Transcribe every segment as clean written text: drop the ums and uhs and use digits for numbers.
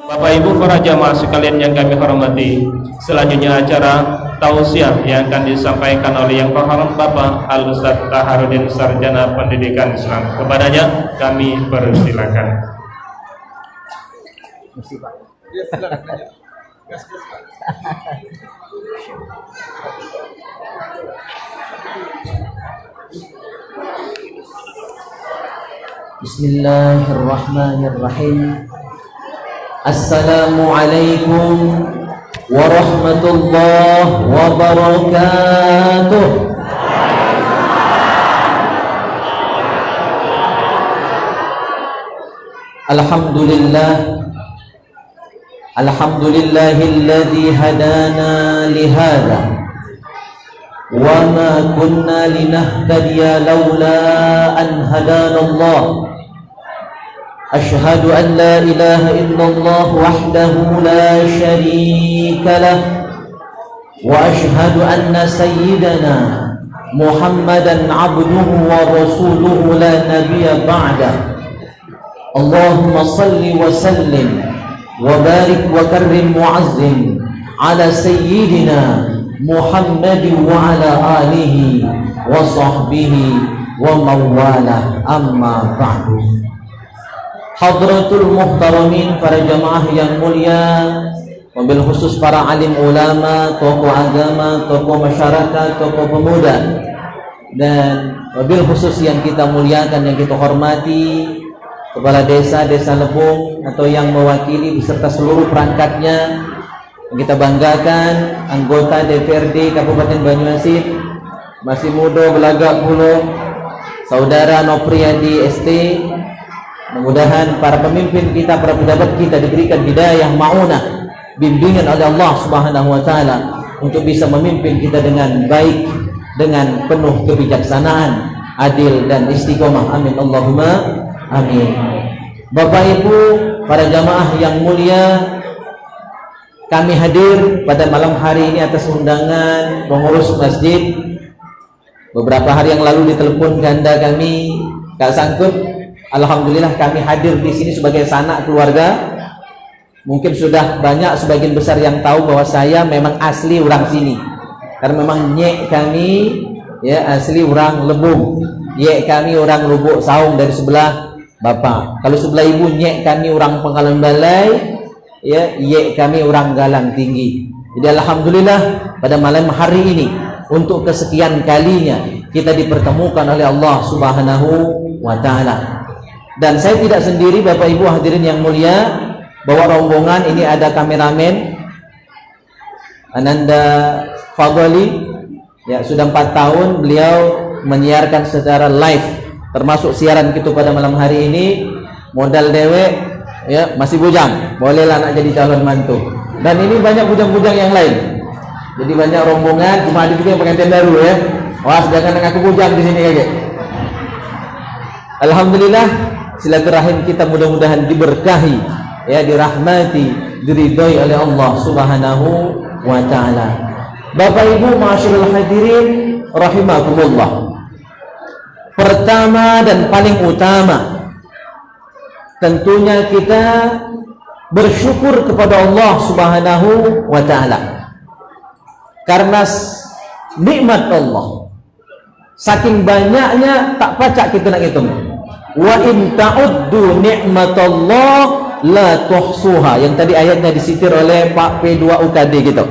Bapak Ibu para jamaah sekalian yang kami hormati, selanjutnya acara tausiah yang akan disampaikan oleh Yang Terhormat Bapak Al-Ustadz Taharudin Sarjana Pendidikan Islam. Kepadanya kami persilakan. Bismillahirrahmanirrahim. Assalamualaikum warahmatullahi wabarakatuh. Alhamdulillahilladzi hadana lihada wa ma kunna linahtadiya laula an hadanallah. Ashhadu an la ilaha illallah wahdahu la syarika lah wa ashhadu anna sayyidana Muhammadan abduhu wa rasuluhu la nabiyya ba'dah. Allahumma salli wa sallim wa barik wa karrim mu'azzim ala sayyidina Muhammadin wa ala alihi wa sahbihi wa mawala, amma ba'du. Hadratul muhtaramin, para jamaah yang mulia, mobil khusus para alim ulama, tokoh agama, tokoh masyarakat, tokoh pemuda, dan mobil khusus yang kita muliakan, yang kita hormati, kepala desa Lebung atau yang mewakili beserta seluruh perangkatnya, yang kita banggakan, anggota DPRD Kabupaten Banyuasin, masih muda belagak puluh, saudara Nopriyadi ST. Mudah-mudahan para pemimpin kita, para pejabat kita diberikan hidayah, ma'unah, bimbingan oleh Allah Subhanahu wa taala untuk bisa memimpin kita dengan baik, dengan penuh kebijaksanaan, adil dan istiqomah. Amin Allahumma amin. Bapak Ibu, para jamaah yang mulia, kami hadir pada malam hari ini atas undangan pengurus masjid. Beberapa hari yang lalu ditelepon ganda kami, Kak Sangkut. Alhamdulillah kami hadir di sini sebagai sanak keluarga. Mungkin sudah banyak sebagian besar yang tahu bahwa saya memang asli orang sini. Karena memang nyek kami ya asli orang Lebung. Nyek kami orang Lubuk Saung dari sebelah bapak. Kalau sebelah ibu nyek kami orang Pengkalan Balai, ya nyek kami orang Galang Tinggi. Jadi alhamdulillah pada malam hari ini untuk kesekian kalinya kita dipertemukan oleh Allah Subhanahu wa taala. Dan saya tidak sendiri, Bapak Ibu hadirin yang mulia, bawa rombongan ini ada kameramen Ananda Fadli, ya sudah 4 tahun beliau menyiarkan secara live, termasuk siaran kita pada malam hari ini. Modal dewek, ya masih bujang, bolehlah nak jadi calon mantu. Dan ini banyak bujang-bujang yang lain. Jadi banyak rombongan, cuma ada juga yang pengantin baru ya. Wah, jangan aku bujang di sini kakek. Alhamdulillah, silaturahim kita mudah-mudahan diberkahi, ya dirahmati, diridhoi oleh Allah Subhanahu wa taala. Bapak Ibu ma'asyiral hadirin rahimakumullah. Pertama dan paling utama, tentunya kita bersyukur kepada Allah Subhanahu wa taala. Karena nikmat Allah saking banyaknya tak pacak kita nak hitung. Wa in ta'uddu ni'matallah la tuhsuha, yang tadi ayatnya disitir oleh Pak P2UKD gitu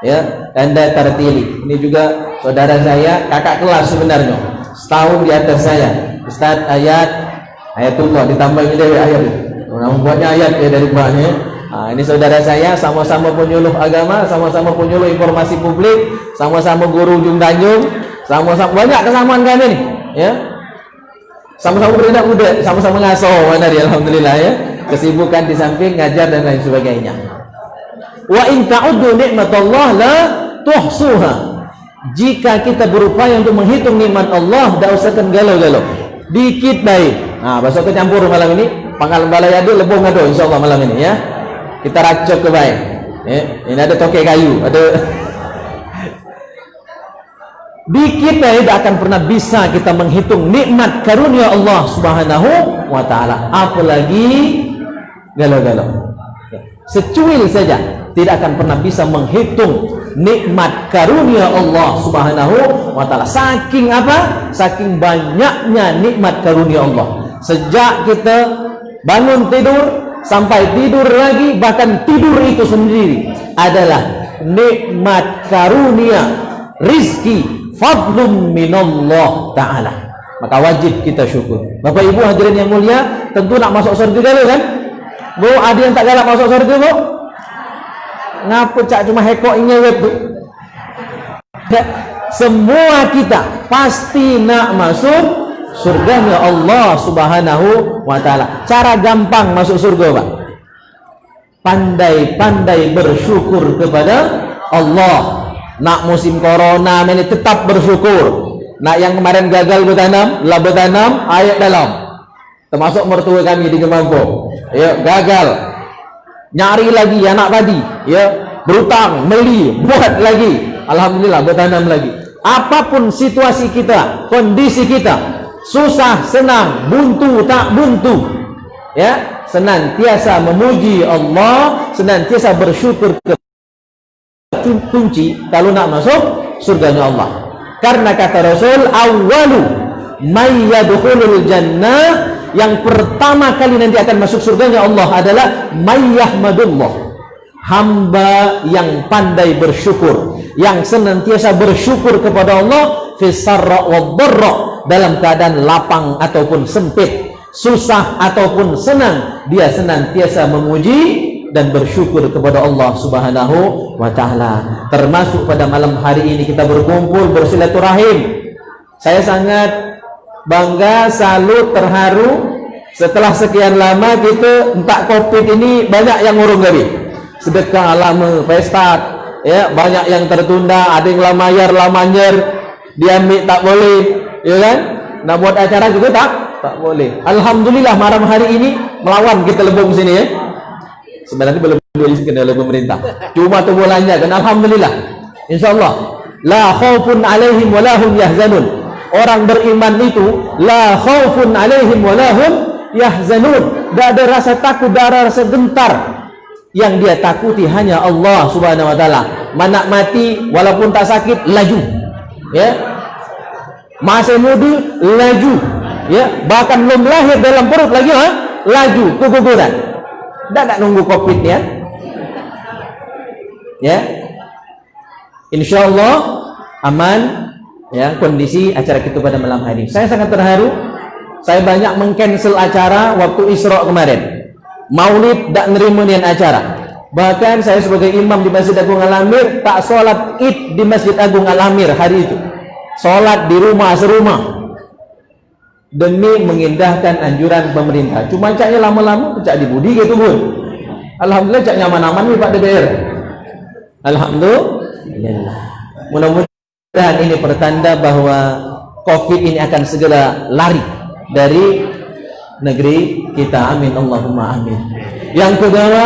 ya, Anda Tartili. Ini juga saudara saya, kakak kelas sebenarnya, setahun di atas saya. Ustaz ayatullah ditambah ini dari ayat, membuatnya ayat ya dari banyak. Nah, ini saudara saya, sama-sama penyuluh agama, sama-sama penyuluh informasi publik, sama-sama guru Ujung Tanjung, sama-sama banyak kesamaan kami nih ya. Sama-sama berinak muda, sama-sama ngaso mana dia, alhamdulillah ya. Kesibukan di samping ngajar dan lain sebagainya. Wa in ta'uddu ni'matallah la tuhsuha. Jika kita berupaya untuk menghitung nikmat Allah, tidak usah galau-galau. Dikit baik. Nah, besok kecampur malam ini, Pangkalan Balai ada, Lebong ada insyaallah malam ini ya. Kita racok ke baik. Ya, ini ada toke kayu, ada dikit tidak akan pernah bisa kita menghitung nikmat karunia Allah Subhanahu wa taala, apalagi galau-galau. secuil saja, tidak akan pernah bisa menghitung nikmat karunia Allah Subhanahu wa taala. Saking apa? Saking banyaknya nikmat karunia Allah. Sejak kita bangun tidur sampai tidur lagi, bahkan tidur itu sendiri adalah nikmat karunia, rizki, fadlun minallah ta'ala. Maka wajib kita syukur. Bapak Ibu hadirin yang mulia, tentu nak masuk surga dulu kan? Bu, ada yang tak galak masuk surga, Bu? Ngapa cak cuma hekok ingewet tu? Semua kita pasti nak masuk surganya Allah Subhanahu wa taala. Cara gampang masuk surga, Pak. Pandai-pandai bersyukur kepada Allah. Nak musim corona ini tetap bersyukur. Nak yang kemarin gagal bertanam, lah bertanam ayat dalam. Termasuk mertua kami di Gemampo. Ya, gagal. Nyari lagi anak tadi, ya, berutang, beli, buat lagi. Alhamdulillah bertanam lagi. Apapun situasi kita, kondisi kita, susah, senang, buntu, tak buntu, ya, senantiasa memuji Allah, senantiasa bersyukur ke kunci kalau nak masuk surganya Allah. Karena kata Rasul, awwalu may yadkhulul jannah, yang pertama kali nanti akan masuk surganya Allah adalah may yahmadullah, hamba yang pandai bersyukur, yang senantiasa bersyukur kepada Allah fi sarra wa dharra, dalam keadaan lapang ataupun sempit, susah ataupun senang, dia senantiasa memuji dan bersyukur kepada Allah Subhanahu wa taala. Termasuk pada malam hari ini kita berkumpul bersilaturahim. Saya sangat bangga, salut, terharu setelah sekian lama kita entak Covid ini banyak yang ngurung lagi. Sedekah lama, pesta, ya, banyak yang tertunda, ada yang lamayar, diambil tak boleh, ya kan? Nak buat acara juga tak boleh. Alhamdulillah malam hari ini melawan kita lebong sini, ya. Sebenarnya belum diizinkan oleh pemerintah. Cuma tumbulannya kan, alhamdulillah. Insyaallah la khaufun alaihim wa lahum yahzanun. Orang beriman itu la khaufun alaihim wa lahum yahzanun. Tidak ada rasa takut, tidak ada rasa gentar. Yang dia takuti hanya Allah Subhanahu wa taala. Mana mati walaupun tak sakit, laju. Ya. Masih muda, laju. Ya, bahkan belum lahir dalam perut lagi, laju keguguran. Tak nunggu Covid ya. Ya. Insyaallah aman ya kondisi acara kita pada malam hari. Saya sangat terharu. Saya banyak mengcancel acara waktu Isra kemarin. Maulid tak nerima nian acara. Bahkan saya sebagai imam di Masjid Agung Al-Amir tak solat Id di Masjid Agung Al-Amir hari itu. Solat di rumah serumah demi mengindahkan anjuran pemerintah. Cuma caknya lama-lama cak dibudi gitu pun. Alhamdulillah cak nyaman-nyaman nih Pak DPR. Alhamdulillah. Mudah-mudahan ini pertanda bahwa Covid ini akan segera lari dari negeri kita. Amin Allahumma amin. Yang kedua,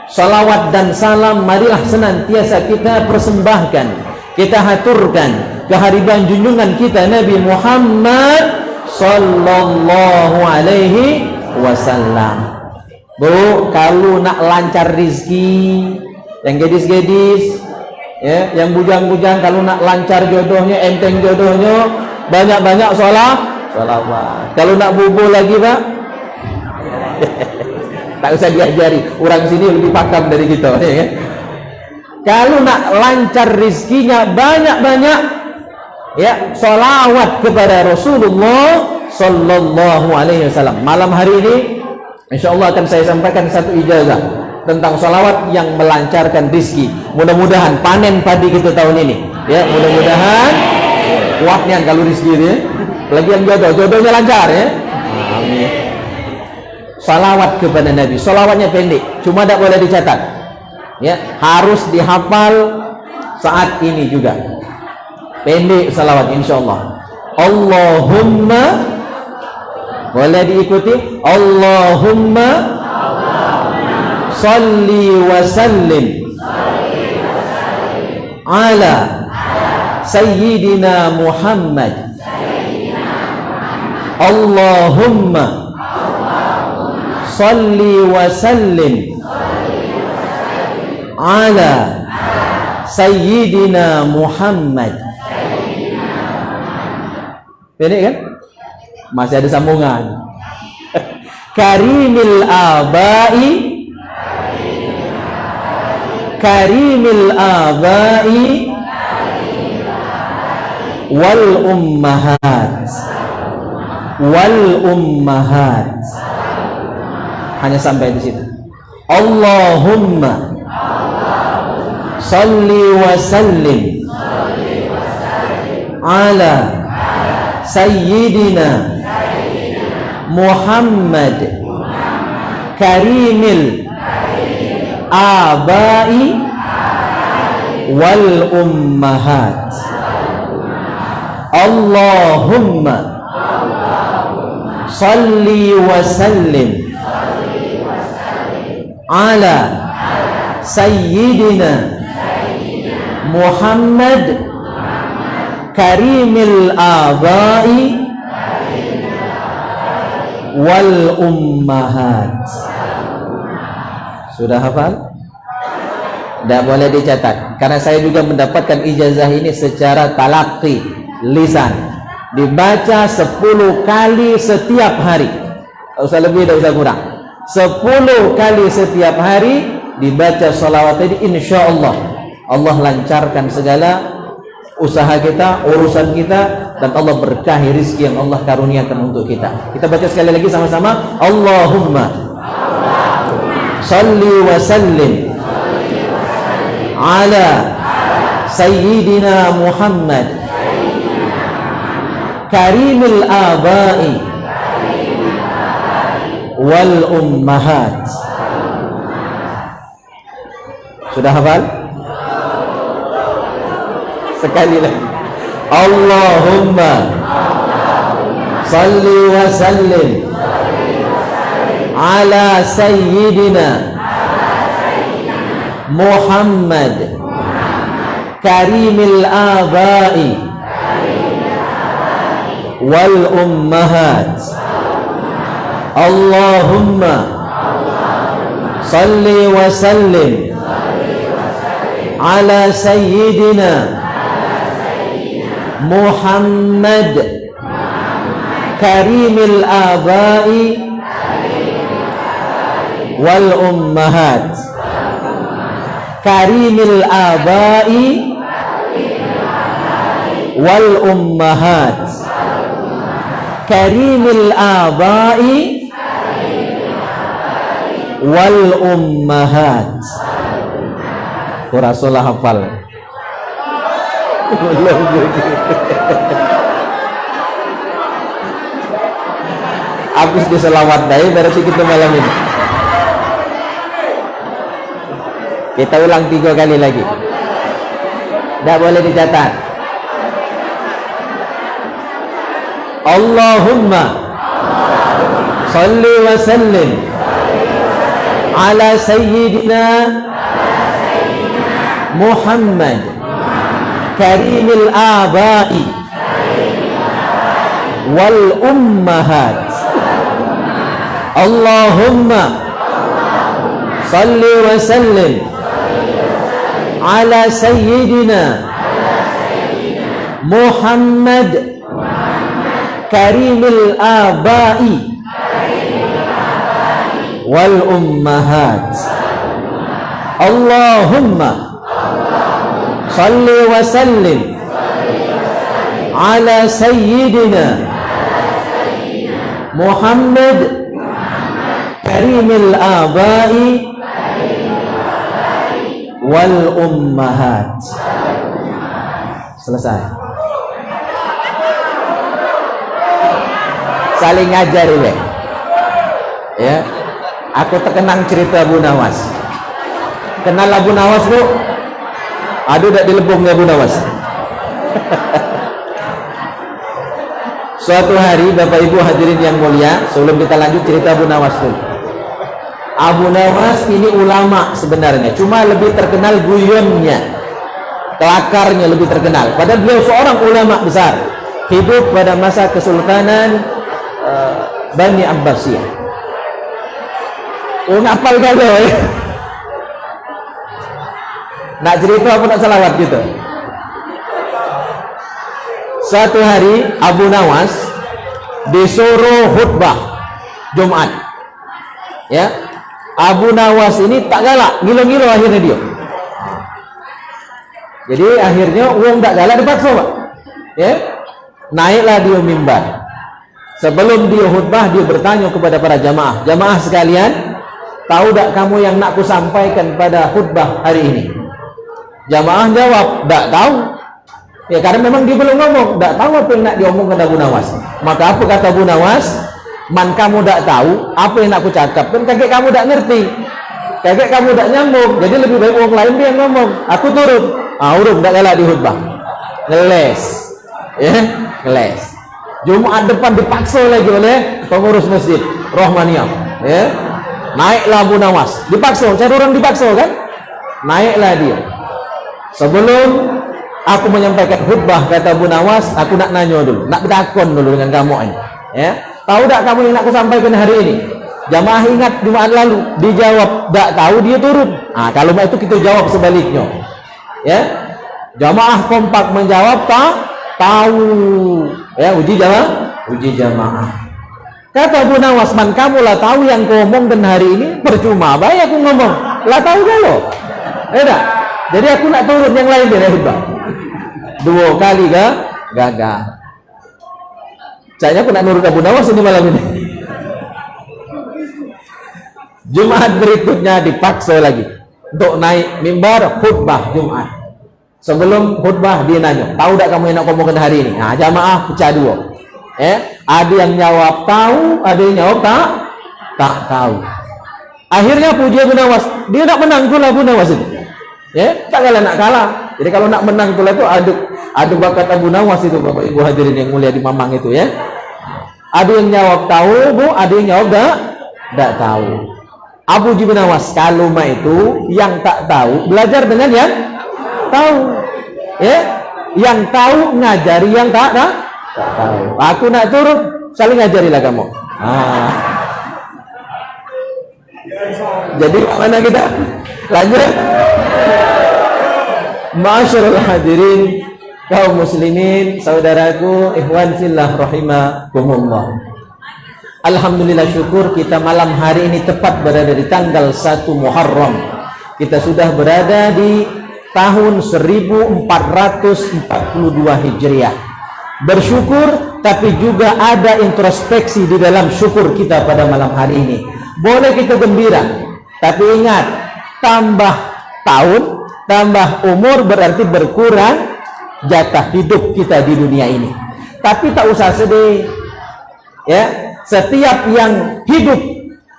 salawat dan salam marilah senantiasa kita persembahkan, kita haturkan kehadiran junjungan kita Nabi Muhammad sallallahu alaihi wasallam. Bu, kalau nak lancar rizki, yang gadis-gadis, ya, yang bujang-bujang, kalau nak lancar jodohnya, enteng jodohnya, banyak-banyak sholawat. Kalau nak bubur lagi Pak, tak usah diajari, orang sini lebih pakam dari kita, ya kan? Kalau nak lancar rizkinya banyak-banyak, ya, sholawat kepada Rasulullah sallallahu alaihi wasallam. Malam hari ini insyaallah akan saya sampaikan satu ijazah tentang sholawat yang melancarkan rizki. Mudah-mudahan panen padi kita tahun ini, ya, mudah-mudahan kuatnya kalau rizki ini, ya. Lagi yang jodohnya lancar, ya. Amin. Sholawat kepada Nabi, sholawatnya pendek, cuma tak boleh dicatat, ya, harus dihafal saat ini juga. Pendek salawat insyaallah. Allahumma, boleh diikuti, Allahumma salli wa sallim ala sayyidina Muhammad. Allahumma salli wa sallim ala sayyidina Muhammad. Pendek kan? Masih ada sambungan. Karimil abai, karimil abai wal ummahat, wal ummahat. Hanya sampai di situ. Allahumma salli wa sallim ala sayyidina Muhammad karimil abai wal ummahat. Allahumma salli wa sallim ala sayyidina Muhammad karimil abai wal ummahat. Sudah hafal? Tidak boleh dicatat, karena saya juga mendapatkan ijazah ini secara talaqi, lisan, dibaca 10 kali setiap hari. Tak usah lebih, tak usah kurang. 10 kali setiap hari dibaca salawat ini, insya Allah Allah lancarkan segala usaha kita, urusan kita, dan Allah berkahi rizki yang Allah karuniakan untuk kita. Kita baca sekali lagi sama-sama. Allahumma salli wa sallim ala sayyidina Muhammad karimil abai wal ummahat. Sudah hafal? Sekali lagi. Allahumma salli wa sallim ala sayyidina Muhammad karimil abai wal ummahat. Allahumma salli wa sallim ala sayyidina Muhammad karimil abai wal ummahat. Karimil abai wal ummahat. Karimil abai wal ummahat. Rasulullah hafal. Habis diselawat dari berarti kita malam ini. Kita ulang 3 kali lagi. Tidak boleh dicatat. Allahumma salli wa sallim ala sayyidina Muhammad karimil abai wal ummahat. Allahumma salli wa sallim ala sayyidina Muhammad karimil abai wal ummahat. Allahumma salli wa sallim ala sayyidina Muhammad karimil abai wal ummahat. Selesai. Saling ngajar ini. Ya. Aku terkenang cerita Abu Nawas. Kenal Abu Nawas, Bu? Aduh, tak dilebungnya Abu Nawas. Suatu hari Bapak Ibu hadirin yang mulia, sebelum kita lanjut cerita Abu Nawas dulu. Abu Nawas ini ulama sebenarnya, cuma lebih terkenal guyonnya, kelakarnya lebih terkenal. Padahal beliau seorang ulama besar, hidup pada masa Kesultanan Bani Abbasiyah. Ngapal kalau Nak cerita apa nak salawat gitu? Suatu hari Abu Nawas disuruh khutbah Jumat. Ya, Abu Nawas ini tak galak, ngilo-ngilo akhirnya dia. Jadi akhirnya uang tak galak dipaksa, Pak. Ya, naiklah dia mimbar. Sebelum dia khutbah, dia bertanya kepada para jamaah, jamaah sekalian, tahu tak kamu yang nak ku sampaikan pada khutbah hari ini? Jamaah jawab, tak tahu. Ya, karena memang dia belum ngomong, tak tahu apa yang nak diomongkan Abu Nawas. Maka apa kata Abu Nawas? Man kamu tak tahu apa yang nak ku cakap, kan kakek kamu tak ngerti, kakek kamu tak nyambung. Jadi lebih baik orang lain dia yang ngomong, aku turut. Urung tak galak di khutbah, ngeles, ya, ngeles. Jumat depan dipaksa lagi oleh pengurus masjid Rahmaniyah, ya. Naiklah Abu Nawas, dipaksa, cari orang dipaksa kan? Naiklah dia. Sebelum aku menyampaikan khutbah, kata Abu Nawas, aku nak nanya dulu, nak bertakon dulu dengan kamu ini, ya. Tahu tak kamu yang nak aku sampaikan hari ini? Jamaah ingat Jumat lalu, dijawab tak tahu, dia turun. Kalau itu kita jawab sebaliknya, ya. Jamaah kompak menjawab tak tahu, ya. Uji jamaah. Kata Abu Nawas, man kamu lah tahu yang kau ngomong dan hari ini percuma baik aku ngomong, lah tahu kalau, ya tak? Jadi aku nak turun yang lain dia khutbah. 2 kali gagal. Saya aku nak nurut Abu Nawas ini malam ini. Jumat berikutnya dipaksa lagi untuk naik mimbar khutbah Jumat. Sebelum khutbah dia nanya, tahu tak kamu yang nak ngomongkan hari ini? Jamaah pecah 2. Ada yang jawab tahu, ada yang jawab tak tahu. Akhirnya puji Abu Nawas, dia nak menang pula Abu Nawas itu. Ya, tak kalah nak kalah. Jadi kalau nak menang pula itu ada bakat Abu Nawas itu, Bapak Ibu hadirin yang mulia di Mamang itu, ya. Ada yang jawab tahu, Bu, ada yang jawab tak tahu. Abu Nawas kalau itu yang tak tahu belajar dengan yang tahu, ya. Yang tahu ngajari yang tak tahu. Aku nak turun, saling ngajarilah kamu. Jadi mana kita lanjut? Ma'asyiral hadirin, kaum muslimin, saudaraku, ikhwan fillah rahimakumullah. Alhamdulillah, syukur kita malam hari ini tepat berada di tanggal 1 Muharram. Kita sudah berada di tahun 1442 Hijriah. Bersyukur, tapi juga ada introspeksi di dalam syukur kita pada malam hari ini. Boleh kita gembira, tapi ingat, tambah tahun, tambah umur berarti berkurang jatah hidup kita di dunia ini. Tapi tak usah sedih, ya. Setiap yang hidup,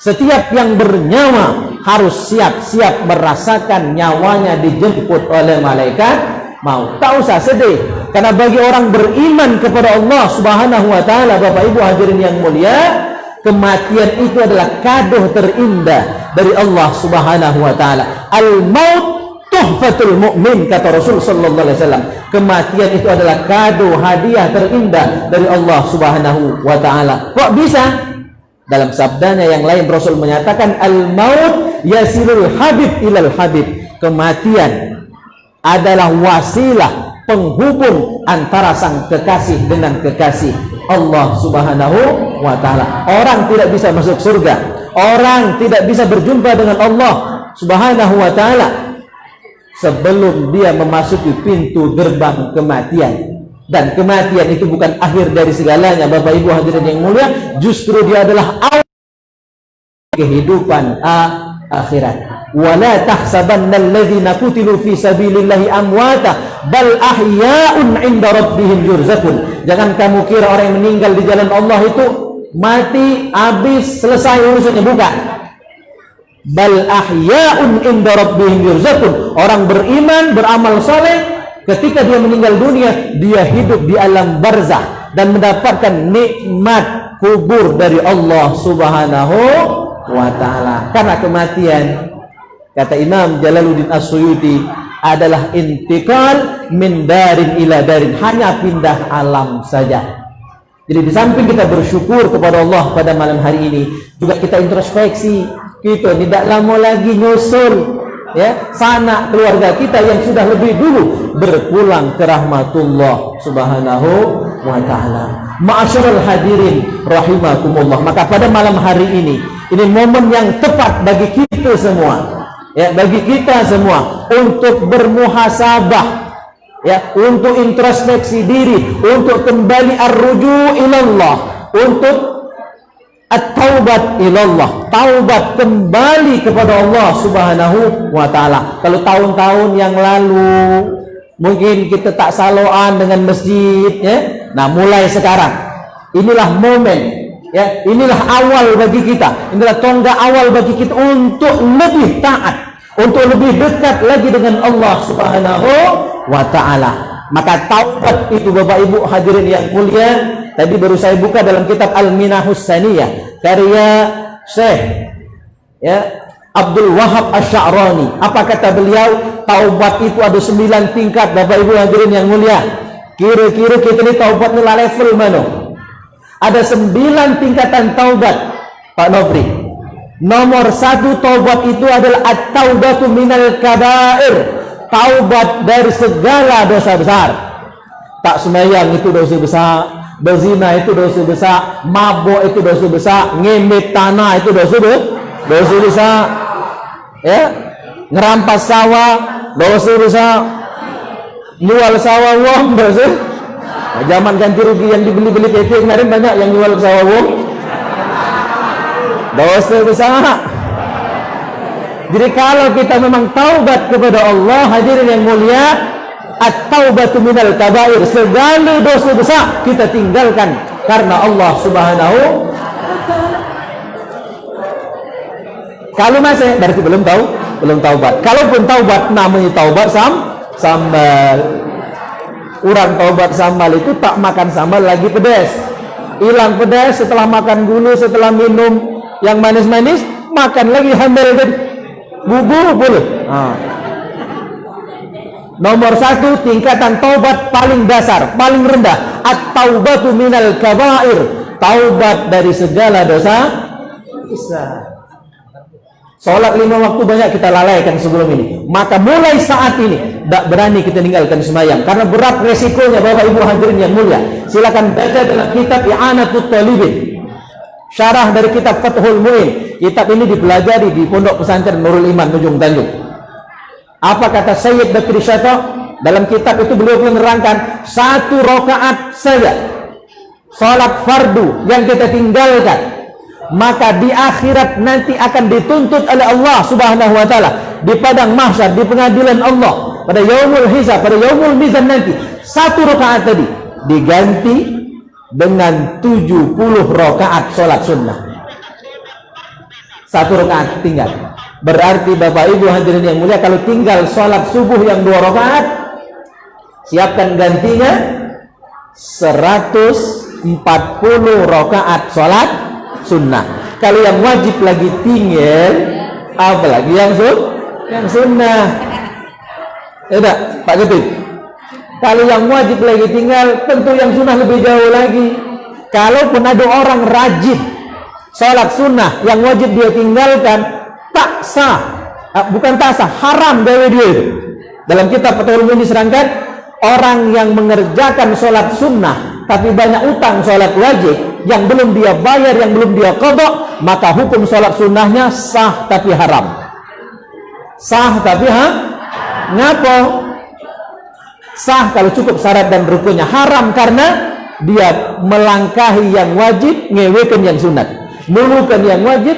setiap yang bernyawa harus siap-siap merasakan nyawanya dijemput oleh malaikat maut. Tak usah sedih, karena bagi orang beriman kepada Allah Subhanahu wa taala, Bapak Ibu hadirin yang mulia, kematian itu adalah kado terindah dari Allah Subhanahu wa taala. Al-maut tuhfatul mu'min, kata Rasul sallallahu alaihi wasallam. Kematian itu adalah kado hadiah terindah dari Allah Subhanahu wa taala. Kok bisa? Dalam sabdanya yang lain Rasul menyatakan, al-maut yasilul habib ilal habib. Kematian adalah wasilah penghubung antara sang kekasih dengan kekasih, Allah Subhanahu wa taala. Orang tidak bisa masuk surga, orang tidak bisa berjumpa dengan Allah Subhanahu wa taala sebelum dia memasuki pintu gerbang kematian. Dan kematian itu bukan akhir dari segalanya, Bapak Ibu hadirin yang mulia, justru dia adalah awal kehidupan akhirat. Wala tahsabanna alladhina qutilu fi sabilillahi amwata bal ahya'un 'inda rabbihim yurzaqun. Jangan kamu kira orang yang meninggal di jalan Allah itu mati, habis, selesai urusannya, bukan. Bal ahya'un 'inda rabbihim yurzaqun. Orang beriman, beramal saleh, ketika dia meninggal dunia, dia hidup di alam barzah dan mendapatkan nikmat kubur dari Allah Subhanahu wa taala. Karena kematian, kata Imam Jalaluddin As-Suyuti, adalah intikal min darin ila darin, hanya pindah alam saja. Jadi di samping kita bersyukur kepada Allah pada malam hari ini, juga kita introspeksi, kita tidak lama lagi nyusul ya, sanak keluarga kita yang sudah lebih dulu berpulang ke rahmatullah subhanahu wa ta'ala. Ma'asyiral hadirin rahimakumullah. Maka pada malam hari ini momen yang tepat bagi kita semua, ya, bagi kita semua untuk bermuhasabah, ya, untuk introspeksi diri, untuk kembali ar-ruju' ilallah, untuk at-taubat ilallah, taubat kembali kepada Allah subhanahu wa ta'ala. Kalau tahun-tahun yang lalu mungkin kita tak saloan dengan masjid, ya. Nah, mulai sekarang inilah momen, ya, inilah awal bagi kita, inilah tonggak awal bagi kita untuk lebih taat, untuk lebih dekat lagi dengan Allah subhanahu wa ta'ala. Maka taubat itu Bapak Ibu hadirin yang mulia, tadi baru saya buka dalam kitab Al-Minahus Saniyah karya Syekh, ya, Abdul Wahab Asy-Sya'rani. Apa kata beliau? Taubat itu ada 9 tingkat Bapak Ibu hadirin yang mulia. Kira-kira kita ini taubat nila level mana? Ada 9 tingkatan taubat Pak Nofri. Nomor 1 taubat itu adalah at-taubatu minal kabair, taubat dari segala dosa besar. Tak sembahyang itu dosa besar, berzina itu dosa besar, mabuk itu dosa besar, ngemit tanah itu dosa besar, ya, ngerampas sawah dosa besar, jual sawah wong dosa. Nah, zaman ganti rugi yang dibeli-beli PT kemarin banyak yang jual sawah wong, dosa besar. Jadi kalau kita memang taubat kepada Allah hadirin yang mulia, at-taubatu minal kabair, segala dosa besar kita tinggalkan karena Allah subhanahu wa ta'ala. Kalau masih berarti belum taubat. Kalaupun taubat namanya taubat sambal. Orang taubat sambal itu tak makan sambal lagi pedas. Hilang pedas setelah makan gula, setelah minum yang manis-manis, makan lagi hamil dan bubur boleh. Nomor 1 tingkatan taubat paling dasar, paling rendah, at-taubatu minal kabair, taubat dari segala dosa besar. Salat 5 waktu banyak kita lalaikan sebelum ini. Maka mulai saat ini tak berani kita tinggalkan sembahyang karena berat resikonya Bapak Ibu hadirin yang mulia. Silakan baca dalam kitab I'anatut Talibin, syarah dari kitab Fathul Mu'in. Kitab ini dipelajari di Pondok Pesantren Nurul Iman Ujung Tanjung. Apa kata Sayyid Bakri Syato? Dalam kitab itu beliau menerangkan 1 rakaat saja salat fardu yang kita tinggalkan, maka di akhirat nanti akan dituntut oleh Allah subhanahu wa ta'ala di padang mahsyar, di pengadilan Allah, pada yaumul hisab, pada yaumul mizan nanti. 1 rakaat tadi diganti dengan 70 rakaat salat sunnah. 1 rakaat tinggal. Berarti Bapak Ibu hadirin yang mulia, kalau tinggal salat subuh yang 2 rakaat, siapkan gantinya 140 rakaat salat sunnah. Kalau yang wajib lagi tinggal, apalagi yang sunnah. Tidak, Pak Ketut. Kalau yang wajib lagi tinggal, tentu yang sunnah lebih jauh lagi. Kalaupun ada orang rajin salat sunnah yang wajib dia tinggalkan, tak sah, bukan tak sah, haram dari dia itu. Dalam kitab Fathul Mu'in diserangkan, orang yang mengerjakan salat sunnah tapi banyak utang salat wajib yang belum dia bayar, yang belum dia qada, maka hukum salat sunnahnya sah tapi haram. Sah tapi ngapa? Sah kalau cukup syarat dan rukunnya. Haram karena dia melangkahi yang wajib, ngewekan yang sunat, nulukan yang wajib,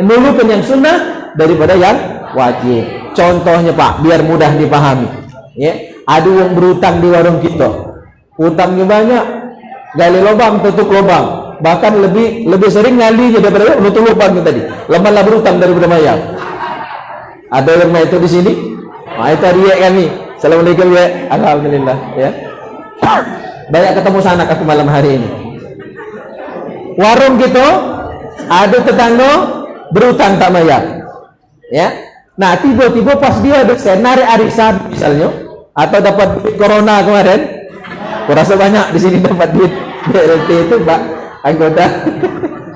nulukan yang sunnah daripada yang wajib. Contohnya Pak, biar mudah dipahami, ya, ada yang berutang di warung kita, utangnya banyak, gali lubang tutup lubang, bahkan lebih sering ngalinya daripada nutup lubang tadi, lama berutang daripada bayar. Ada yang itu di sini, itu dia kami. Assalamualaikum ya, alhamdulillah ya. Banyak ketemu sanak aku malam hari ini. Warung kita ada tetangga berutang tak bayar, ya. Nah tiba-tiba pas dia ada senari arisan misalnya, atau dapat duit corona kemarin, kurasa banyak di sini dapat duit BLT itu Pak anggota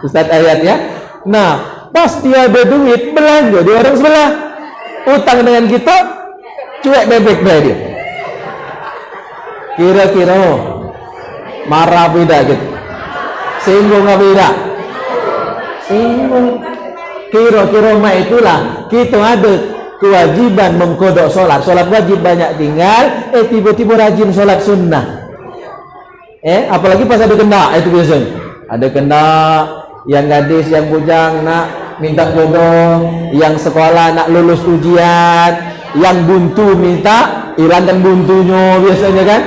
Ustadz Ayat ya. Nah pas dia ada duit belanja di warung sebelah, utang dengan kita, cuek bebek dia. Kira-kira marah beda gitu, singgung nggak beda, singgung. Kira-kira itulah kita ada kewajiban mengkodok sholat wajib banyak tinggal, tiba-tiba rajin sholat sunnah. Apalagi pas ada kena, itu biasanya ada kena, yang gadis, yang bujang nak minta jodoh, yang sekolah nak lulus ujian, yang buntu minta hilangkan buntunya biasanya kan,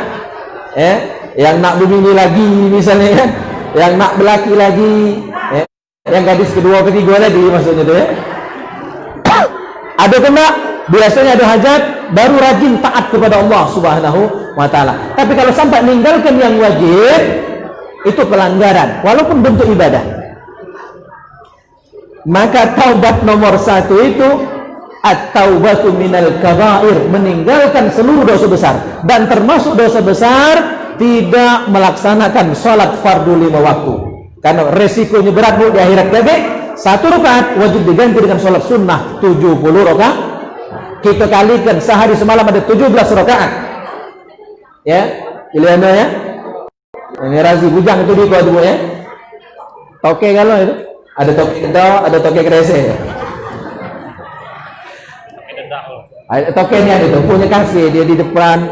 yang nak berbini lagi misalnya kan, yang nak belaki lagi, yang gadis kedua ketiga lagi maksudnya tuh ya. Ada kena, biasanya ada hajat, baru rajin taat kepada Allah Subhanahu wa ta'ala. Tapi kalau sampai meninggalkan yang wajib, itu pelanggaran walaupun bentuk ibadah. Maka taubat nomor 1 itu at-taubatu minal kabair, meninggalkan seluruh dosa besar, dan termasuk dosa besar tidak melaksanakan sholat fardu 5 waktu, karena resikonya berat bu di akhirat kelak. 1 rakaat wajib diganti dengan sholat sunnah 70 rakaat. Kita kalikan sehari semalam ada 17 rakaat. Ya, pilihannya ya. Ini razi bujang itu di bawah ya. Toke kalau itu ada toke itu, ada toke krese. Ada tokenya itu punya kafe dia di depan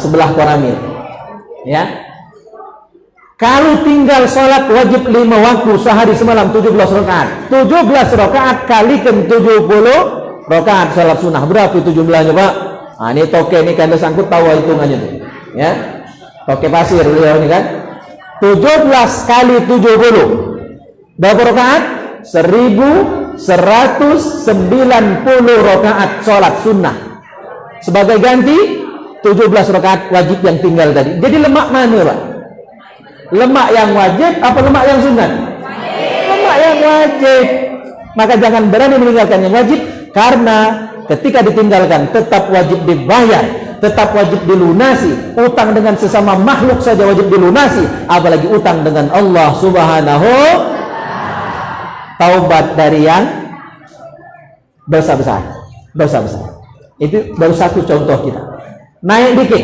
sebelah koramil. Ya. Kalau tinggal sholat wajib 5 waktu sehari semalam 17 rakaat. 17 rakaat kalikan 70 rakaat sholat sunnah. Berapa itu jumlahnya Pak? Nah, ini toke ini kan sangkut tahu hitungannya tuh. Ya. Toke pasir beliau ini kan. 17 kali 70. Berapa rakaat? 1190 rakaat sholat sunnah. Sebagai ganti 17 rakaat wajib yang tinggal tadi. Jadi lemak mana Pak? Lemak yang wajib apa lemak yang sunat? Lemak yang wajib. Maka jangan berani meninggalkan yang wajib, karena ketika ditinggalkan tetap wajib dibayar, tetap wajib dilunasi. Utang dengan sesama makhluk saja wajib dilunasi, apalagi utang dengan Allah Subhanahu. Taubat dari yang dosa besar. Itu baru 1 contoh kita. Naik dikit,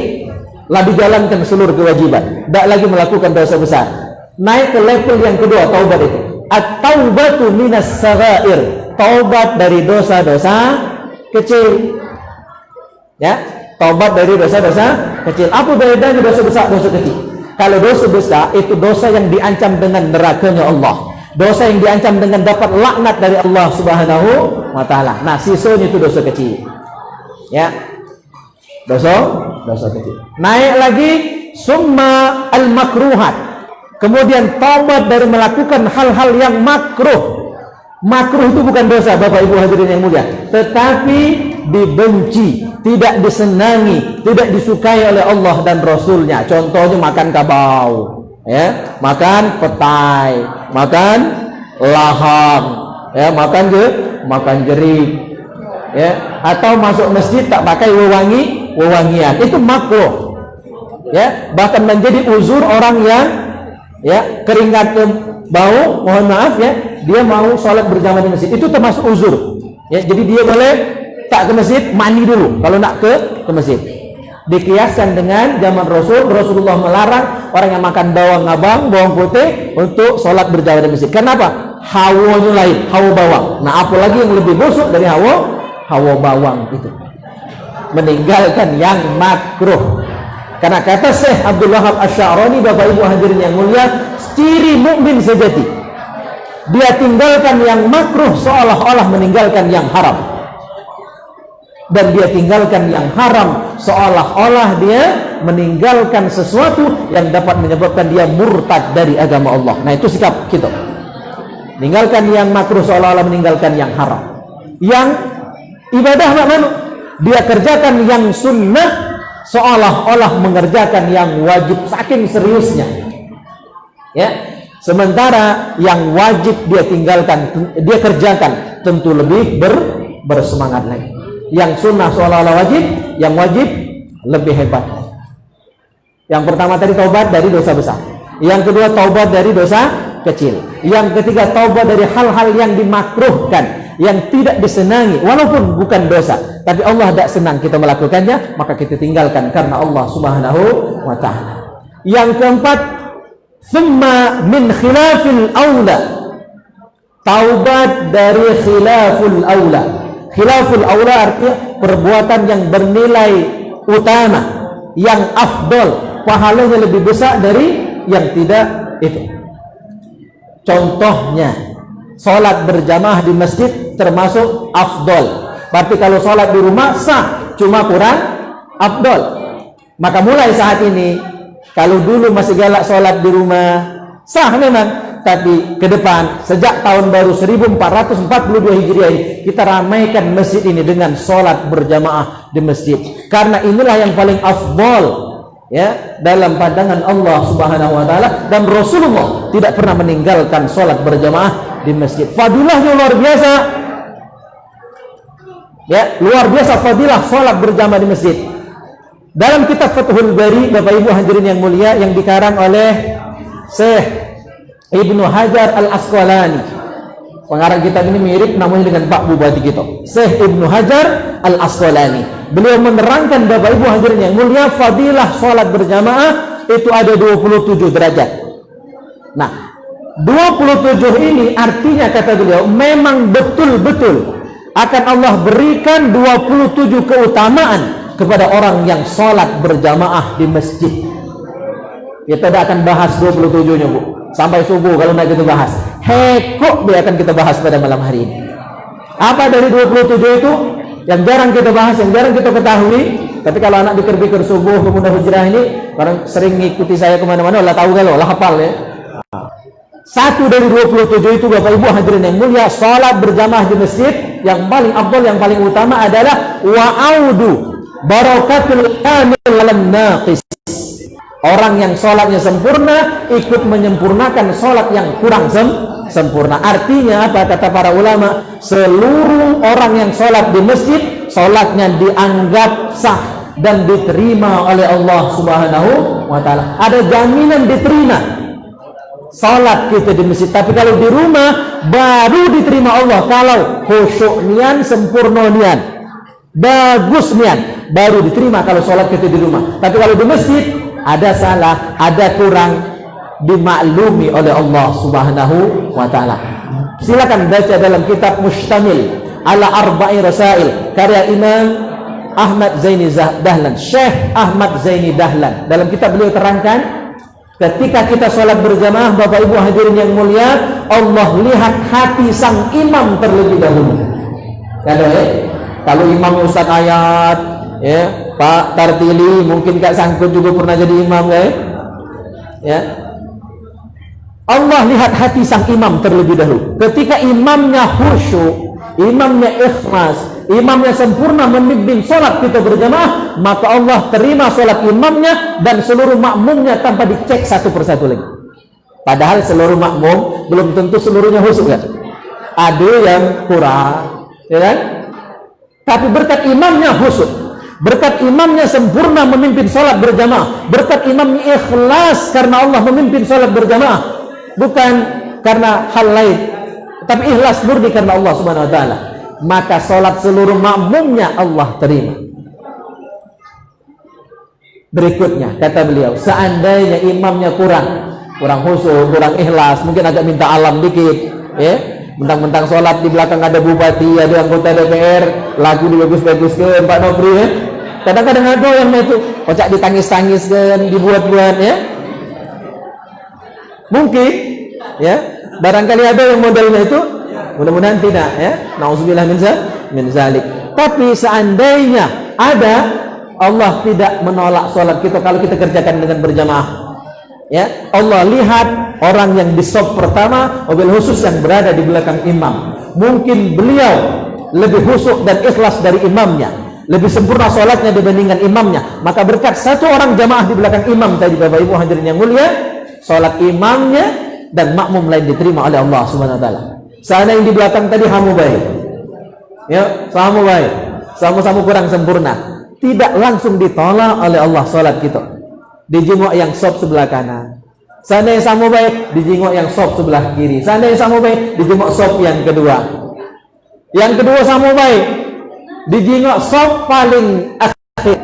lebih jalankan seluruh kewajiban, tidak lagi melakukan dosa besar. Naik ke level yang kedua, taubat itu at-taubatu minas saghair, taubat dari dosa-dosa kecil. Ya, taubat dari dosa-dosa kecil. Apa bedanya dosa besar dosa kecil? Kalau dosa besar itu dosa yang diancam dengan nerakanya Allah, dosa yang diancam dengan dapat laknat dari Allah Subhanahu wa ta'ala. Nah, sisanya itu dosa kecil. Ya, dosa kecil. Naik lagi summa al-makruhat, kemudian taubat dari melakukan hal-hal yang makruh. Makruh itu bukan dosa Bapak Ibu hadirin yang mulia, tetapi dibenci, tidak disenangi, tidak disukai oleh Allah dan Rasulnya. Contohnya makan kabau, ya, makan petai, makan laham, ya, makan jeruk, ya, atau masuk masjid tak pakai wewangian, itu makruh. Ya, bahkan menjadi uzur orang yang ya keringat bau, mohon maaf ya, dia mau sholat berjamaah di masjid, itu termasuk uzur. Ya, jadi dia boleh tak ke masjid, mandi dulu kalau nak ke masjid. Dikiaskan dengan zaman Rasulullah melarang orang yang makan bawang abang, bawang putih untuk sholat berjamaah di masjid. Kenapa? Hawanya lain, hawa bawang. Nah, apalagi yang lebih busuk dari hawa bawang itu, meninggalkan yang makruh. Karena kata Syekh Abdul Wahab Asy-Sya'rani, Bapak Ibu hadirin yang mulia, ciri mukmin sejati, dia tinggalkan yang makruh seolah-olah meninggalkan yang haram, dan dia tinggalkan yang haram seolah-olah dia meninggalkan sesuatu yang dapat menyebabkan dia murtad dari agama Allah. Nah, itu sikap kita, meninggalkan yang makruh seolah-olah meninggalkan yang haram. Yang ibadah makna dia kerjakan yang sunnah seolah-olah mengerjakan yang wajib, saking seriusnya. Ya, sementara yang wajib dia tinggalkan, dia kerjakan tentu lebih bersemangat lagi. Yang sunnah seolah-olah wajib, yang wajib lebih hebat. Yang pertama tadi taubat dari dosa besar, yang kedua taubat dari dosa kecil, yang ketiga taubat dari hal-hal yang dimakruhkan, yang tidak disenangi, walaupun bukan dosa, tapi Allah tidak senang kita melakukannya, maka kita tinggalkan karena Allah Subhanahu wa ta'ala. Yang keempat, thumma min khilafil aula, taubat dari khilaful aula. Khilaful aula artinya perbuatan yang bernilai utama, yang afdol, pahalanya lebih besar dari yang tidak itu. Contohnya, sholat berjamaah di masjid termasuk afdol. Berarti kalau sholat di rumah sah, cuma kurang afdol. Maka mulai saat ini, kalau dulu masih galak sholat di rumah, sah memang. Tapi ke depan, sejak tahun baru 1442 Hijriah ini, kita ramaikan masjid ini dengan sholat berjamaah di masjid. Karena inilah yang paling afdol, ya, dalam pandangan Allah Subhanahu wa ta'ala, dan Rasulullah tidak pernah meninggalkan sholat berjamaah di masjid. Fadilahnya luar biasa, ya, luar biasa fadilah sholat berjamaah di masjid. Dalam kitab Fathul Bari, Bapak Ibu hadirin yang mulia, yang dikarang oleh Syekh Ibnu Hajar Al-Asqalani, pengarang kitab ini mirip namanya dengan Pak Bupati kita, Syekh Ibnu Hajar Al-Asqalani. Beliau menerangkan, Bapak Ibu hadirin yang mulia, fadilah sholat berjamaah itu ada 27 derajat. Nah, 27 ini artinya, kata beliau, memang betul-betul akan Allah berikan 27 keutamaan kepada orang yang sholat berjamaah di masjid. Kita tidak akan bahas 27-nya, Bu, sampai subuh kalau tidak kita bahas. Hekok dia akan kita bahas pada malam hari ini. Apa dari 27 itu yang jarang kita bahas, yang jarang kita ketahui? Tapi kalau anak pikir-pikir subuh pemuda hijrah ini, orang sering ngikuti saya kemana-mana, lah tahu kalau lah hafal ya. Satu dari 27 itu, Bapak Ibu hadirin yang mulia, sholat berjamaah di masjid yang paling afdal, yang paling utama adalah wa'audu barakatul kamil alam naqis. Orang yang sholatnya sempurna ikut menyempurnakan sholat yang kurang sempurna. Artinya apa? Kata para ulama, seluruh orang yang sholat di masjid, sholatnya dianggap sah dan diterima oleh Allah Subhanahu wa ta'ala. Ada jaminan diterima sholat kita di masjid. Tapi kalau di rumah baru diterima Allah kalau khusyuk nian, sempurna nian, bagus nian, baru diterima kalau sholat kita di rumah. Tapi kalau di masjid ada salah, ada kurang, dimaklumi oleh Allah Subhanahu wa ta'ala. Silakan baca dalam kitab Mustamil ala Arba'i Rasail karya Imam Ahmad Zaini Dahlan, Syekh Ahmad Zaini Dahlan. Dalam kitab beliau terangkan, ketika kita sholat berjamaah, Bapak Ibu hadirin yang mulia, Allah lihat hati sang imam terlebih dahulu. Kalau imam Ustaz Ayat, ya, Pak Tartili, mungkin Kak Sangkut juga pernah jadi imam, ya. Allah lihat hati sang imam terlebih dahulu. Ketika imamnya khusyuk, imamnya ikhlas, imamnya sempurna memimpin sholat kita berjamaah, maka Allah terima sholat imamnya dan seluruh makmumnya tanpa dicek satu persatu lagi. Padahal seluruh makmum belum tentu seluruhnya khusyuk, kan? Ada yang kurang, ya kan? Tapi berkat imamnya khusyuk, berkat imamnya sempurna memimpin sholat berjamaah, berkat imamnya ikhlas karena Allah memimpin sholat berjamaah, bukan karena hal lain, tapi ikhlas murni karena Allah Subhanahu wa ta'ala, maka sholat seluruh makmumnya Allah terima. Berikutnya kata beliau, seandainya imamnya kurang khusyuk, kurang ikhlas, mungkin agak minta alam dikit, ya, mentang-mentang sholat di belakang ada bupati, ada anggota DPR, lagu dibagus-baguskan Pak Nopri, ya. Kadang-kadang ada yang itu kocak ditangis-tangiskan, dibuat-buat, ya. Mungkin, ya, barangkali ada yang modelnya itu, mudah-mudahan tidak, ya. Nauzubillah min zalik. Tapi seandainya ada, Allah tidak menolak sholat kita kalau kita kerjakan dengan berjamaah. Ya, Allah lihat orang yang di shaf pertama, mobil khusus yang berada di belakang imam. Mungkin beliau lebih khusyuk dan ikhlas dari imamnya, lebih sempurna sholatnya dibandingkan imamnya. Maka berkat satu orang jamaah di belakang imam tadi, Bapak Ibu hadirin yang mulia, sholat imamnya dan makmum lain diterima oleh Allah Subhanahu wa ta'ala. Sana yang di belakang tadi hamu baik, ya, sama baik, sama-sama kurang sempurna, tidak langsung ditolak oleh Allah sholat kita. Dijenguk yang shaf sebelah kanan. Sana yang sama baik, dijenguk yang shaf sebelah kiri. Sana yang sama baik, dijenguk shaf yang kedua. Yang kedua sama baik, dijingok sop paling akhir,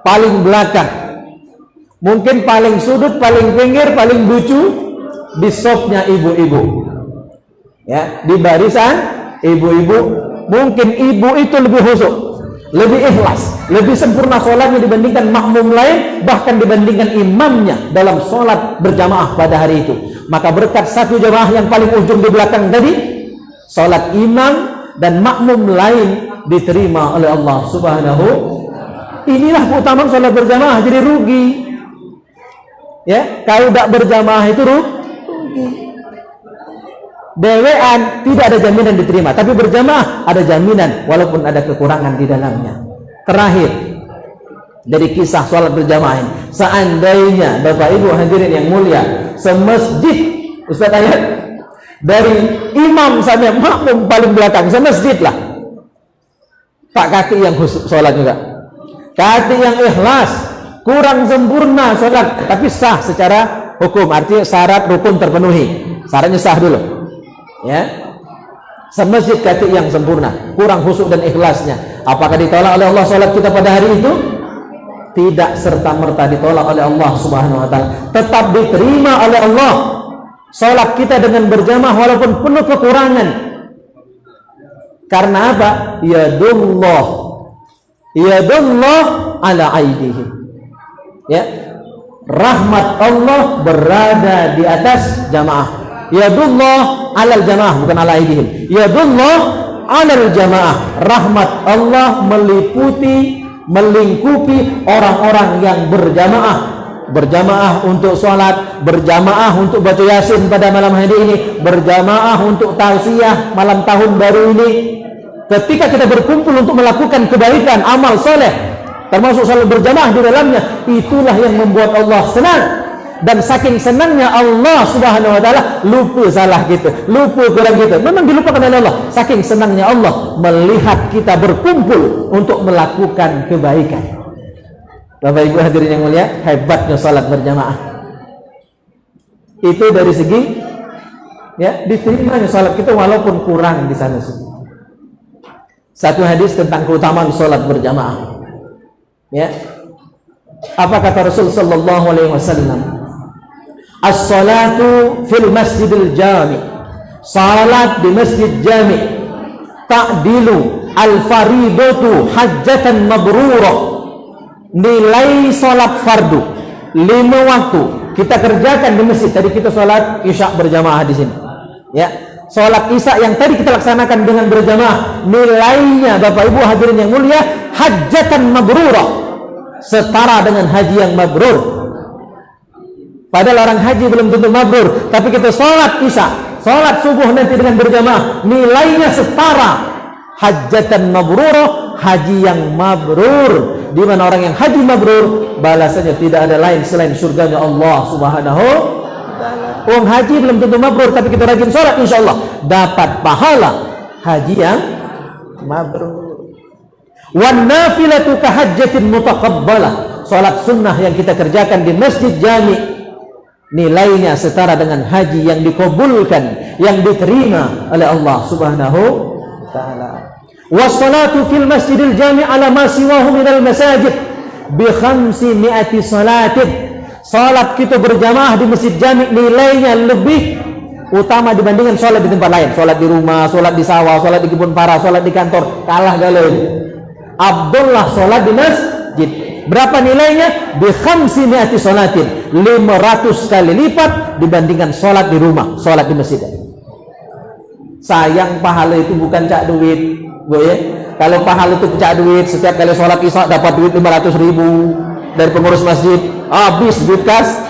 paling belakang. Mungkin paling sudut, paling pinggir, paling lucu di sopnya ibu-ibu. Ya, di barisan ibu-ibu. Mungkin ibu itu lebih khusyuk, lebih ikhlas, lebih sempurna sholatnya dibandingkan makmum lain, bahkan dibandingkan imamnya dalam sholat berjamaah pada hari itu. Maka berkat satu jamaah yang paling ujung di belakang tadi, sholat imam dan makmum lain diterima oleh Allah Subhanahu. Inilah keutamaan sholat berjamaah. Jadi rugi, ya, kalau tidak berjamaah itu rugi. Dewean tidak ada jaminan diterima, tapi berjamaah ada jaminan walaupun ada kekurangan di dalamnya. Terakhir dari kisah sholat berjamaah ini, seandainya Bapak Ibu hadirin yang mulia, semasjid, Ustaz ayat dari imam sampai makmum paling belakang, semasjid lah, tak kaki yang khusus sholat juga, kaki yang ikhlas, kurang sempurna sholat, tapi sah secara hukum, artinya syarat rukun terpenuhi, syaratnya sah dulu. Ya, semasjid kaki yang sempurna, kurang khusyuk dan ikhlasnya, apakah ditolak oleh Allah sholat kita pada hari itu? Tidak serta-merta ditolak oleh Allah Subhanahu wa ta'ala, tetap diterima oleh Allah sholat kita dengan berjamaah walaupun penuh kekurangan. Karena apa? Yadullah ala aidihim. Ya, rahmat Allah berada di atas jamaah. Yadullah alal jamaah, bukan ala aidihim. Yadullah alal jamaah. Rahmat Allah meliputi, melingkupi orang-orang yang berjamaah. Berjamaah untuk sholat, berjamaah untuk baca yasin pada malam hari ini, berjamaah untuk tausiah malam tahun baru ini. Ketika kita berkumpul untuk melakukan kebaikan, amal soleh, termasuk sholat berjamaah di dalamnya, itulah yang membuat Allah senang. Dan saking senangnya Allah Subhanahu wa ta'ala, lupa salah kita, lupa kurang kita, memang dilupakan oleh Allah. Saking senangnya Allah melihat kita berkumpul untuk melakukan kebaikan. Bapak Ibu hadirin yang mulia, hebatnya salat berjamaah. Itu dari segi, ya, diterimanya salat kita walaupun kurang di sana sini. Satu hadis tentang keutamaan salat berjamaah. Ya, apa kata Rasul sallallahu alaihi wasallam? As-salatu fil masjidil jami', salat di masjid jami', ta'dilu al-faridatu hajjatan mabrurah. Nilai salat fardu 5 waktu kita kerjakan di masjid. Tadi kita salat isya berjamaah di sini, ya, salat isya yang tadi kita laksanakan dengan berjamaah, nilainya Bapak Ibu hadirin yang mulia, hajjatan mabrurah, setara dengan haji yang mabrur. Padahal orang haji belum tentu mabrur, tapi kita sholat isya, sholat subuh nanti dengan berjamaah, nilainya setara. Hajjatan mabrurah, haji yang mabrur. Di mana orang yang haji mabrur, balasannya tidak ada lain selain surganya Allah Subhanahu wa ta'ala. Orang haji belum tentu mabrur, tapi kita rajin sholat, insya Allah dapat pahala haji yang mabrur. Wan nafilatu kahajjatin mutaqabbalah, sholat sunnah yang kita kerjakan di masjid jami', nilainya setara dengan haji yang dikabulkan, yang diterima oleh Allah Subhanahu wa ta'ala. Wassalatu fil masjidil jami' ala ma siwahu minal masajid bi 500 salatin. Salat kita berjamaah di masjid jami' nilainya lebih utama dibandingkan salat di tempat lain. Salat di rumah, salat di sawah, salat di kebun para, salat di kantor, kalah galon. Abdullah salat di masjid, berapa nilainya? Bi 500 salatin, 500 kali lipat dibandingkan sholat di rumah, sholat di masjid. Sayang pahala itu bukan cak duit, Bu ya. Kalau pahala itu cak duit, setiap kali sholat isya dapat duit 500.000 dari pengurus masjid, habis duit kas.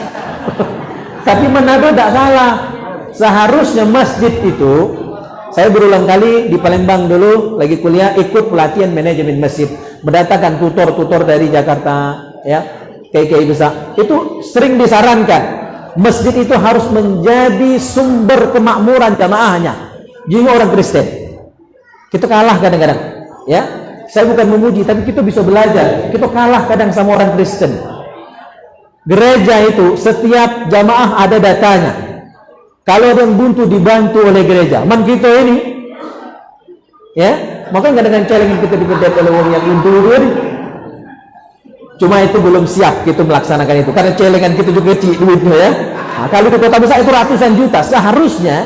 Tapi Manado tidak salah. Seharusnya masjid itu, saya berulang kali di Palembang dulu lagi kuliah ikut pelatihan manajemen masjid, mendatangkan tutor-tutor dari Jakarta, ya, kiai-kiai besar. Itu sering disarankan masjid itu harus menjadi sumber kemakmuran jamaahnya, jiwa orang Kristen. Kita kalah kadang-kadang, ya. Saya bukan memuji, tapi kita bisa belajar. Kita kalah kadang sama orang Kristen. Gereja itu setiap jamaah ada datanya. Kalau ada yang buntu dibantu oleh gereja. Man kita ini Ya, maka nggak dengan celengan kita dipedet oleh orang yang indur. Cuma itu belum siap kita melaksanakan itu karena celengan kita juga kecil duitnya ya. Nah, kalau di kota besar itu ratusan juta, seharusnya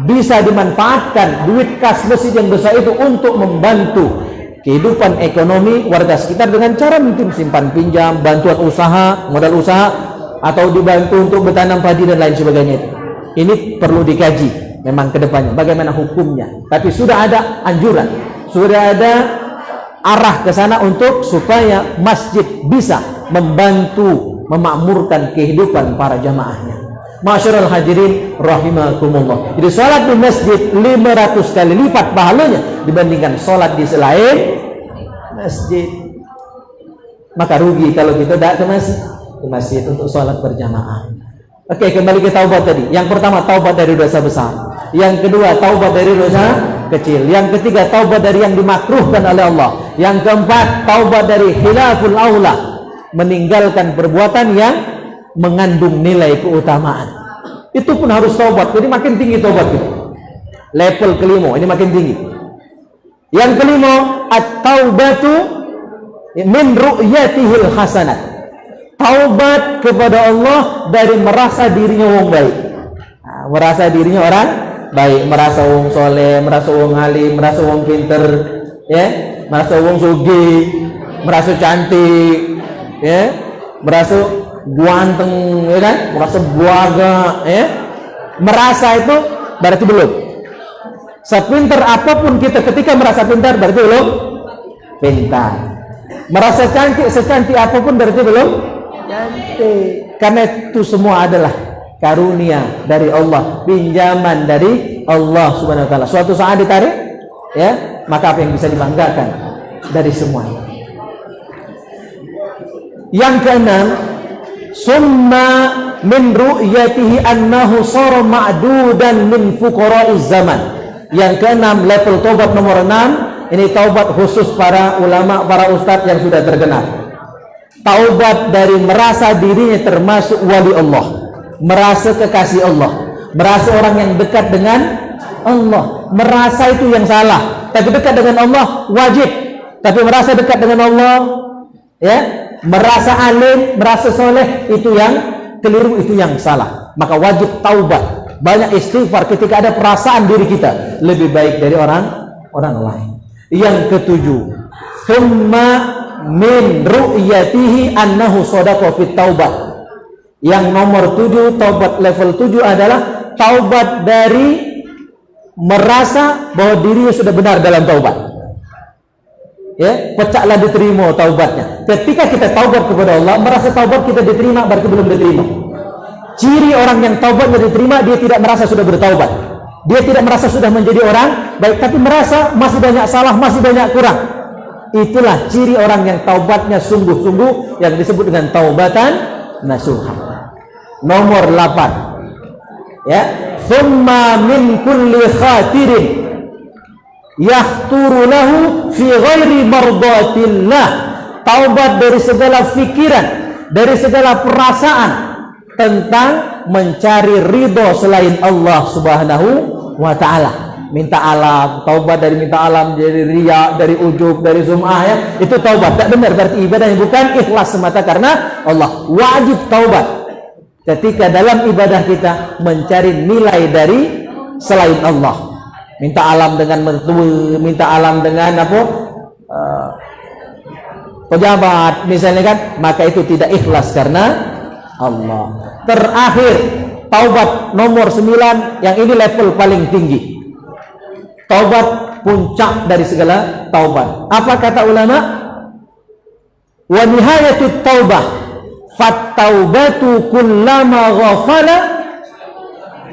bisa dimanfaatkan duit kas masjid yang besar itu untuk membantu kehidupan ekonomi warga sekitar dengan cara mungkin simpan pinjam, bantuan usaha, modal usaha, atau dibantu untuk bertanam padi dan lain sebagainya. Ini perlu dikaji memang kedepannya bagaimana hukumnya, tapi sudah ada anjuran, sudah ada arah ke sana untuk supaya masjid bisa membantu memakmurkan kehidupan para jamaahnya. Masyarul hadirin rahimakumullah. Jadi salat di masjid 500 kali lipat pahalanya dibandingkan salat di selain masjid. Maka rugi kalau kita tidak ke masjid untuk salat berjamaah. Oke, kembali ke taubat tadi. Yang pertama taubat dari dosa besar. Yang kedua taubat dari dosa kecil. Yang ketiga taubat dari yang dimakruhkan oleh Allah. Yang keempat taubat dari khilaful aula, meninggalkan perbuatan yang mengandung nilai keutamaan. Itu pun harus taubat. Jadi makin tinggi taubat itu. Level kelima ini makin tinggi. Yang kelima at-taubatu min ru'yatihil hasanat. Taubat kepada Allah dari merasa dirinya orang baik. Nah, merasa dirinya orang baik, merasa orang soleh, merasa orang alim, merasa orang pinter, ya, merasa orang sugih, merasa cantik, ya, merasa ganteng, ya kan, merasa buaga, ya, merasa itu berarti belum. Sepintar apapun kita ketika merasa pintar berarti belum pintar. Merasa cantik secantik apapun berarti belum cantik. Karena itu semua adalah karunia dari Allah, pinjaman dari Allah Subhanahu wa taala. Suatu saat ditarik, ya, maka apa yang bisa dibanggakan dari semuanya. Yang keenam, summa min ru'yatihi annahu sara ma'dudan min fuqara'iz zaman. Yang keenam, level taubat nomor 6, ini taubat khusus para ulama, para ustadz yang sudah terkenal. Taubat dari merasa dirinya termasuk wali Allah, merasa kekasih Allah, merasa orang yang dekat dengan Allah, merasa itu yang salah. Tapi dekat dengan Allah wajib, tapi merasa dekat dengan Allah, ya, merasa alim, merasa soleh, itu yang keliru, itu yang salah. Maka wajib taubat, banyak istighfar ketika ada perasaan diri kita lebih baik dari orang lain. Yang ketujuh, summa min ru'yatihi annahu shadaqa fit taubat. Yang nomor 7, taubat level 7 adalah taubat dari merasa bahwa dirinya sudah benar dalam taubat. Ya, pecahlah diterima taubatnya. Ketika kita taubat kepada Allah, merasa taubat kita diterima, berarti belum diterima. Ciri orang yang taubatnya diterima, dia tidak merasa sudah bertaubat. Dia tidak merasa sudah menjadi orang baik, tapi merasa masih banyak salah, masih banyak kurang. Itulah ciri orang yang taubatnya sungguh-sungguh, yang disebut dengan taubatan nasuha. Nomor 8, ya, thumma min kulli khatirin yahturu lahu fi ghairi mardatillah. Taubat dari segala pikiran, dari segala perasaan tentang mencari ridho selain Allah Subhanahu wa ta'ala. Minta alam, taubat dari minta alam, dari riya, dari ujub, dari sum'ah, ya, itu taubat tak benar, berarti ibadahnya bukan ikhlas semata karena Allah. Wajib taubat ketika dalam ibadah kita mencari nilai dari selain Allah. Minta alam dengan mertua, minta alam dengan apa, pejabat misalnya kan, maka itu tidak ikhlas karena Allah. Terakhir, taubat nomor 9, yang ini level paling tinggi. Taubat puncak dari segala taubat. Apa kata ulama? Wa nihayatut taubah fattaubatu kullama ghafala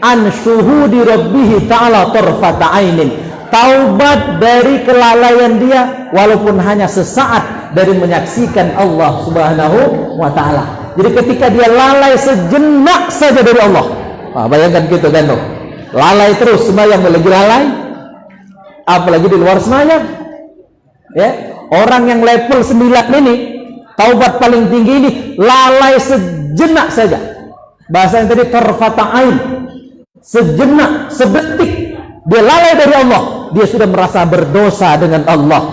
an syuhudi rabbih ta'ala tarfata ainin. Taubat dari kelalaian dia walaupun hanya sesaat dari menyaksikan Allah Subhanahu wa ta'ala. Jadi ketika dia lalai sejenak saja dari Allah, bayangkan gitu kan, lalai terus, sembahyang lagi lalai, apalagi di luar sembahyang, ya. Orang yang level 9 ini, taubat paling tinggi ini, lalai sejenak saja. Bahasa yang tadi tarfata ain, sejenak, sedetik dia lalai dari Allah, dia sudah merasa berdosa dengan Allah.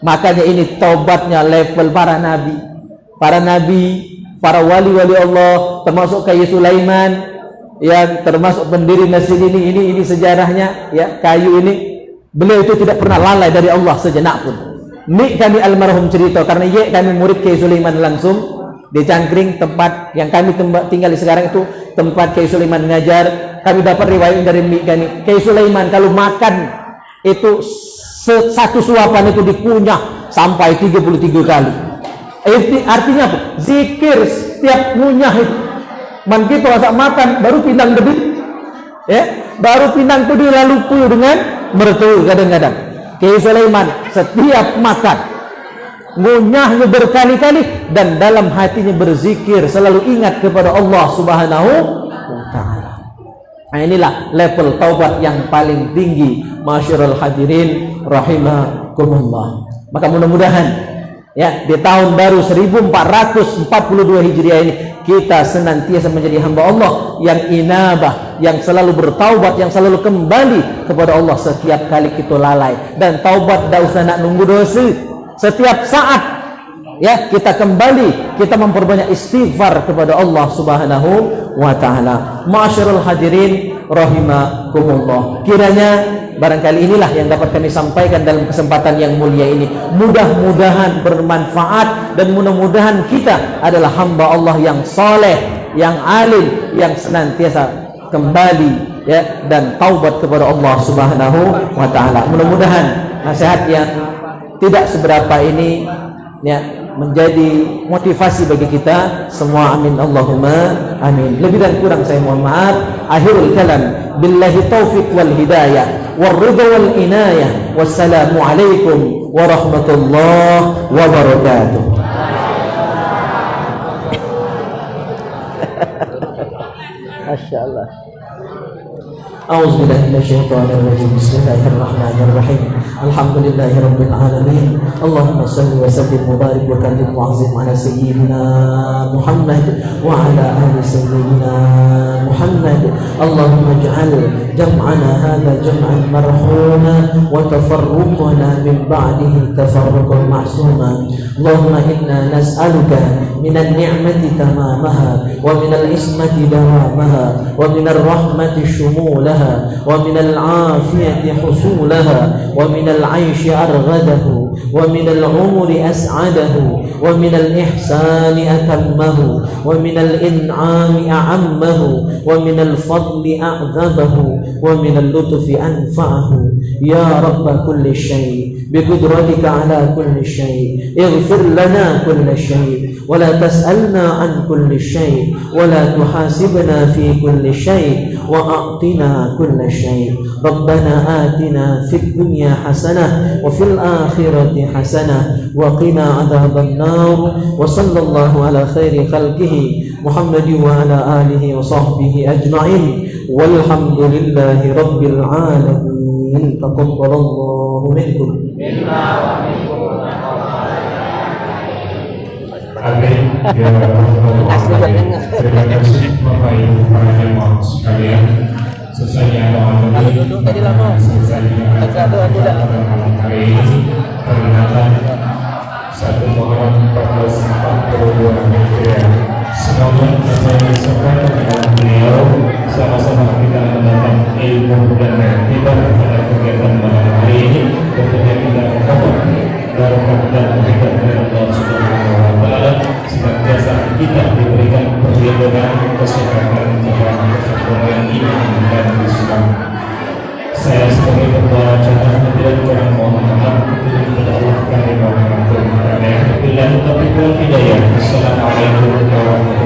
Makanya ini taubatnya level para nabi, para wali-wali Allah, termasuk kayak Sulaiman yang termasuk pendiri masjid ini sejarahnya ya, kayu ini. Beliau itu tidak pernah lalai dari Allah sejenak pun. Ini kami almarhum cerita, karena kami murid Kiai Sulaiman langsung di Cangkring, tempat yang kami tinggal sekarang itu tempat Kiai Sulaiman ngajar. Kami dapat riwayat dari kami, Kiai Sulaiman kalau makan itu satu suapan itu dikunyah sampai 33 kali. Artinya apa? Zikir setiap ngunyah itu. Man kita masak makan baru pindang debit, ya, baru pindang itu lalu puyuh dengan mertu kadang-kadang. Kiai Sulaiman setiap makan ngunyahnya berkali-kali dan dalam hatinya berzikir, selalu ingat kepada Allah Subhanahu wa Ta'ala. Nah, inilah level taubat yang paling tinggi. Masyarul hadirin rahimakumullah. Maka mudah-mudahan ya di tahun baru 1442 Hijriah ini kita senantiasa menjadi hamba Allah yang inabah, yang selalu bertaubat, yang selalu kembali kepada Allah setiap kali kita lalai. Dan taubat tidak usah nak nunggu dosa. Setiap saat ya kita kembali, kita memperbanyak istighfar kepada Allah Subhanahu wa Ta'ala. Masyarul hadirin rahimakumullah. Kiranya barangkali inilah yang dapat kami sampaikan dalam kesempatan yang mulia ini. Mudah-mudahan bermanfaat dan mudah-mudahan kita adalah hamba Allah yang soleh, yang alim, yang senantiasa kembali ya dan taubat kepada Allah Subhanahu wa Ta'ala. Mudah-mudahan nasihat yang tidak seberapa ini ya menjadi motivasi bagi kita semua. Amin Allahumma amin. Lebih dan kurang saya mohon maaf. Akhirul kalam, billahi taufiq wal hidayah wal ridha wal inayah. Wassalamu alaikum warahmatullahi wabarakatuh. Masyaallah. A'udzubillahi minasyaitonir rajim. Bismillahirrahmanirrahim. Alhamdulillahi rabbil alamin. Allahumma shalli wa sallim wa barik wa kallim wa azim ala sayyidina Muhammad wa ala ali sayyidina Muhammad. Allahumma ij'al jam'ana hadha jam'an marhuma wa tafarruqana min ba'dihi tafarruqan ma'suma. Allahumma inna nas'aluka minan ni'mati tamamaha wa minal ismati dawamaha wa minar rahmati shumulaha ومن العافية حصولها ومن العيش أرغده ومن العمر أسعده ومن الإحسان أتمه ومن الإنعام أعمه ومن الفضل أعذبه ومن اللطف أنفعه. يا رب كل شيء بقدرتك على كل شيء اغفر لنا كل شيء ولا تسألنا عن كل شيء ولا تحاسبنا في كل شيء وأعطنا كل شيء. ربنا آتنا في الدنيا حسنة وفي الآخرة حسنة وقنا عذاب النار. وصلى الله على خير خلقه محمد وعلى آله وصحبه أجمعين والحمد لله رب العالمين. تقبل الله منكم. Amin. Ya Allah. Terima kasih Bapak Ibu para jemaah sekalian. Selesainya doa ini, selesainya malam hari ini peringatan 1 Muharram 1442 Hijriah. Semoga apa yang disampaikan oleh beliau sama-sama kita mendapat ilmu dan iktibar pada kegiatan malam hari ini. Tentunya kita berharap barokah dan berkat dari Allah Subhanahu wa Ta'ala, senantiasa kita diberikan perlindungan, kesehatan, kemuliaan iman dan Islam. Saya sebagai ketua acara tidak kurang mohon maaf kepada Allah kami mohon maaf. Alhamdulillah, tapi hidayah. Assalamualaikum warahmatullahi wabarakatuh.